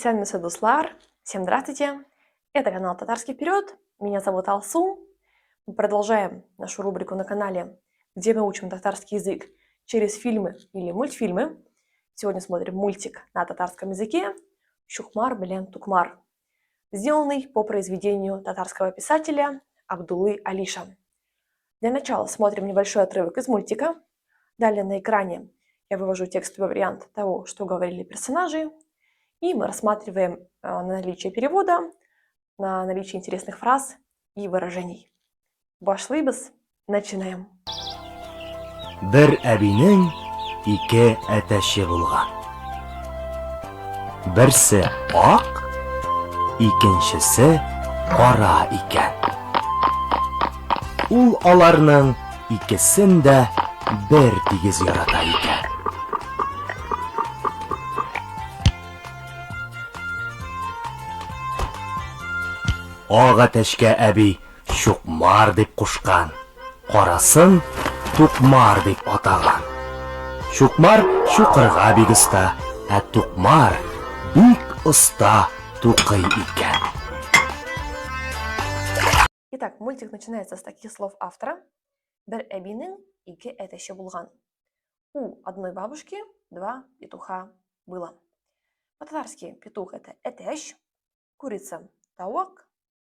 Исәнмесе, дуслар! Всем здравствуйте! Это канал Татарский вперед. Меня зовут Алсу. Мы продолжаем нашу рубрику на канале, где мы учим татарский язык через фильмы или мультфильмы. Сегодня смотрим мультик на татарском языке «Шухмар белен тукмар», сделанный по произведению татарского писателя Абдуллы Алиша. Для начала смотрим небольшой отрывок из мультика. Далее на экране я вывожу текстовый вариант того, что говорили персонажи. И мы рассматриваем на наличие перевода, на наличие интересных фраз и выражений. Башлыйбыз, начинаем. Бер әбинең ике әтәше булган. Берсе ак, икенчесе кара икән. Ул аларның икесен дә бер тигез ярата икән. Ак әтәшкә әби Шукмар дип кушкан, карасын Тукмар дип атаган. Шукмар шукырга бик оста, ә Тукмар бик оста тукый икән. Итак, мультик начинается с таких слов автора. Бер әбинең ике әтәше булган. У одной бабушки два петуха было. По-татарски петух – это әтәш, курица – тауык,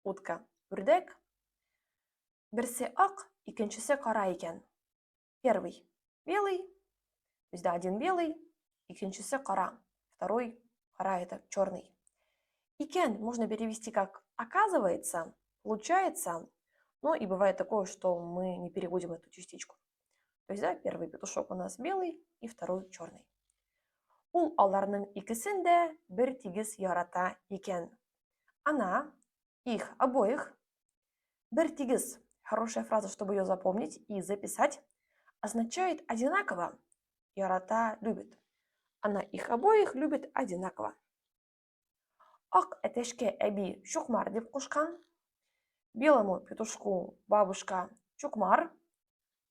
утка – үрдәк. Берсе ак, икенчесе кара икән. Первый белый, то есть да, один белый, икенчесе кара. Второй кара – это черный. Икән можно перевести как оказывается, получается, но и бывает такое, что мы не переводим эту частичку. То есть да, первый петушок у нас белый и второй черный. Ул аларның икесен дә бер тигез ярата икән. Она их обоих. Бер тигез, хорошая фраза, чтобы ее запомнить и записать, означает одинаково. Ярата любит. Она их обоих любит одинаково. Ак әтәшкә әби Шукмар дип кушкан. Белому петушку бабушка Шукмар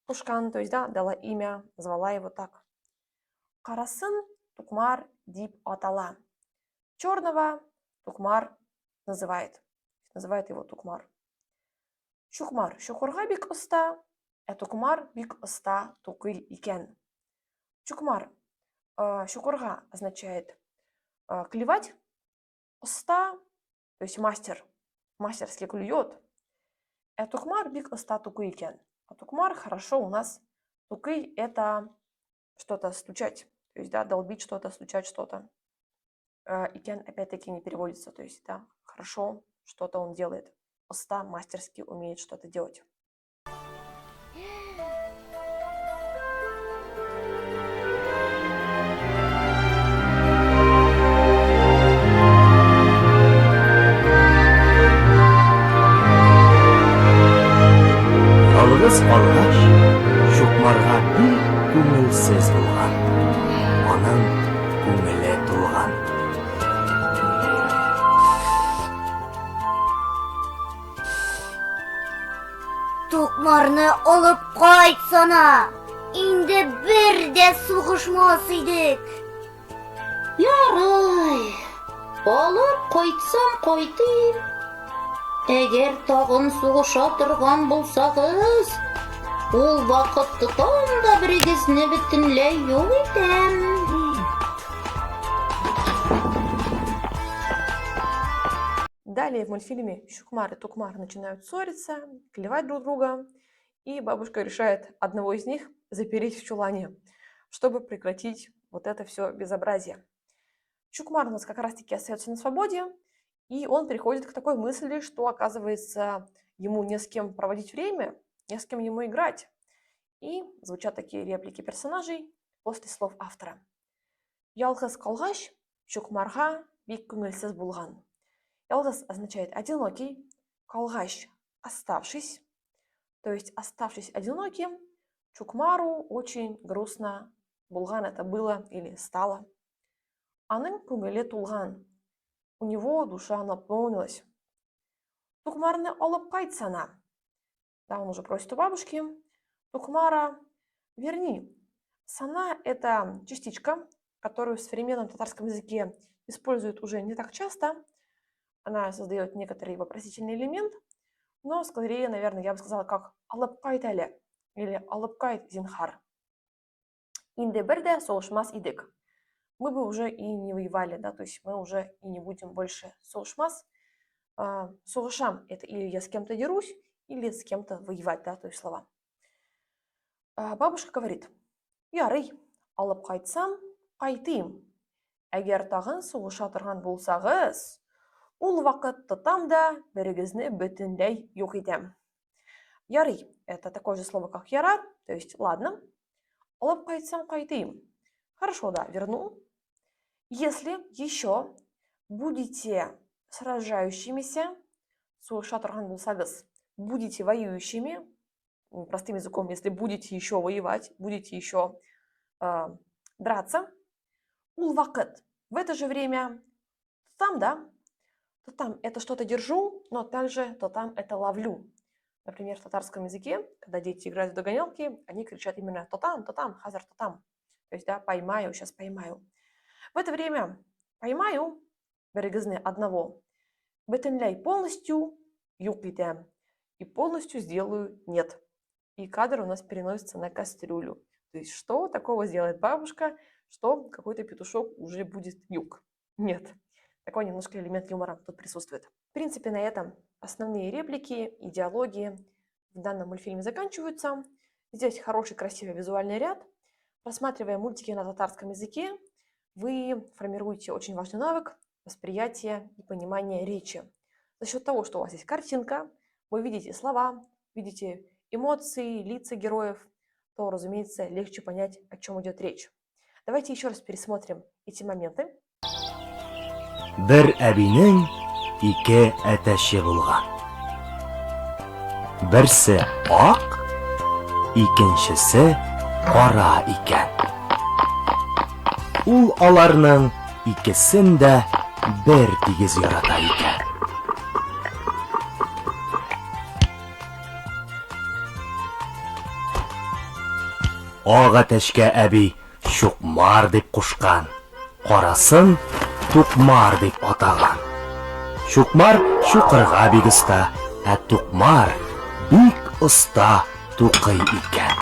кушкан, то есть да, дала имя, назвала его так. Карасын Тукмар дип атала. Черного Тукмар называет его Тукмар. Шукмар шукырга бик оста, ә Тукмар бик оста тукый икән. Шукмар шукырга означает клевать, оста, то есть мастер, мастерски клюет. А Тукмар бик оста тукый икән. А Тукмар хорошо у нас. Тукый – это что-то стучать, то есть да, долбить что-то, стучать что-то. Икән опять-таки не переводится, то есть да, хорошо что-то он делает. Оста мастерски умеет что-то делать. Ялгыз калгач, Шукмарга бик күңелсез булган. Аның күңеле тулган. Тукмарны алып кайтсана. Инде бер дә сугышмас идек. Ярый. Алып кайтсам кайтыйм. Әгәр тагын сугыша торган булсагыз, ул вакытта да берегезне бөтенләй юк итәм. Далее в мультфильме Шукмар и Тукмар начинают ссориться, клевать друг друга, и бабушка решает одного из них запереть в чулане, чтобы прекратить вот это все безобразие. Шукмар у нас как раз-таки остается на свободе, и он приходит к такой мысли, что, оказывается, ему не с кем проводить время, не с кем ему играть. И звучат такие реплики персонажей после слов автора. Ялгыз калгач, Шукмарга бик күңелсез булган. Ялгыз означает одинокий, калгач – оставшись. То есть, оставшись одиноким, Шукмару очень грустно. Булган – это было или стало. Аның күңеле тулган. У него душа наполнилась. Тукмарны алып кайтсана. Да, он уже просит у бабушки. Тукмара верни. Сана – это частичка, которую в современном татарском языке используют уже не так часто. Она создает некоторый вопросительный элемент, но скорее, наверное, я бы сказала, как алып кайт әле или алып кайт зинхар. Инде бер дә соғышмас идек. Мы бы уже и не воевали, да, то есть мы уже и не будем больше соғышмас. Соғышам – это или я с кем-то дерусь, или с кем-то воевать, да, то есть слова. Бабушка говорит: ярый, алып кайтсам, кайтыйм. Әгәр тагын сугыша торган булсагыз, ул вакыт тотам да берегезне бөтенләй юк итәм. Ярый – это такое же слово, как ярар, то есть ладно. Алып кайтсам, кайтыйм. Хорошо, да, верну. Если еще будете сражающимися, сугыша торган булсагыз, будете воюющими, простым языком, если будете еще воевать, будете еще драться, ул вакыт, в это же время, то там, да, то там это что-то держу, но также то там это ловлю. Например, в татарском языке, когда дети играют в догонялки, они кричат именно то там, хазар, то там. То есть, да, поймаю, сейчас поймаю. В это время поймаю берегизны одного, бетенляй полностью юк итәм, и полностью сделаю нет. И кадр у нас переносится на кастрюлю. То есть, что такого сделает бабушка, что какой-то петушок уже будет юг? Нет. Такой немножко элемент юмора тут присутствует. В принципе, на этом основные реплики и диалоги в данном мультфильме заканчиваются. Здесь хороший, красивый визуальный ряд. Просматривая мультики на татарском языке, вы формируете очень важный навык восприятия и понимания речи. За счет того, что у вас есть картинка, вы видите слова, видите эмоции, лица героев, то, разумеется, легче понять, о чем идет речь. Давайте еще раз пересмотрим эти моменты. Бер әбинең ике әтәше булган. Берсе ак, икенчесе кара икән. Ул аларның икесен дә бер тигез ярата икән. Ак әтәшкә әби Чукмар дип кушкан. Карасын Тукмар дип атаган. Чукмар чукырга бик оста, ә Тукмар бик оста тукый икән.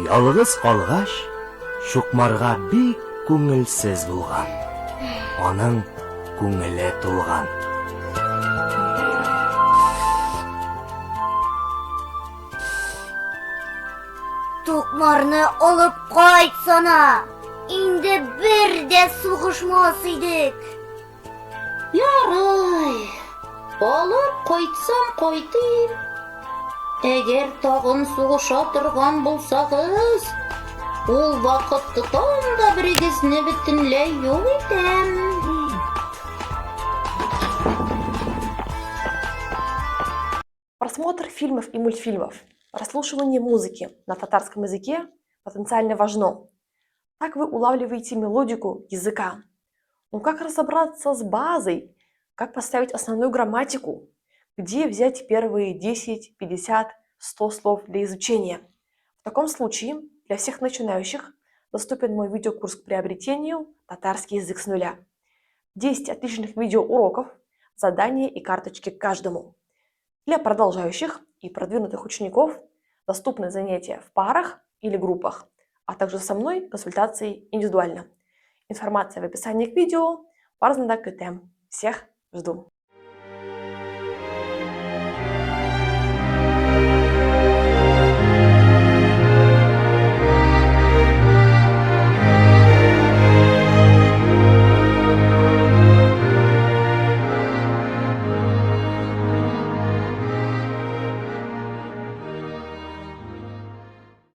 Ялгыз калгач, Чукмарга бик күңелсез булган. Аның күңеле тулган. Тукмарны алып кайтсана. Инде бер дә сугышмас идек. Ярый, алып кайтсам кайтыйм. Әгәр тагын сугыша торган булсагыз, ул вакыт тотам да берегезне бөтенләй юк итәм. Просмотр фильмов и мультфильмов, прослушивание музыки на татарском языке потенциально важно. Так вы улавливаете мелодику языка. Но как разобраться с базой? Как поставить основную грамматику? Где взять первые 10, 50, 100 слов для изучения? В таком случае для всех начинающих доступен мой видеокурс к приобретению «Татарский язык с нуля». 10 отличных видеоуроков, задания и карточки к каждому. Для продолжающих и продвинутых учеников доступны занятия в парах или группах, а также со мной консультации индивидуально. Информация в описании к видео. Парзнада КТМ. Всех жду.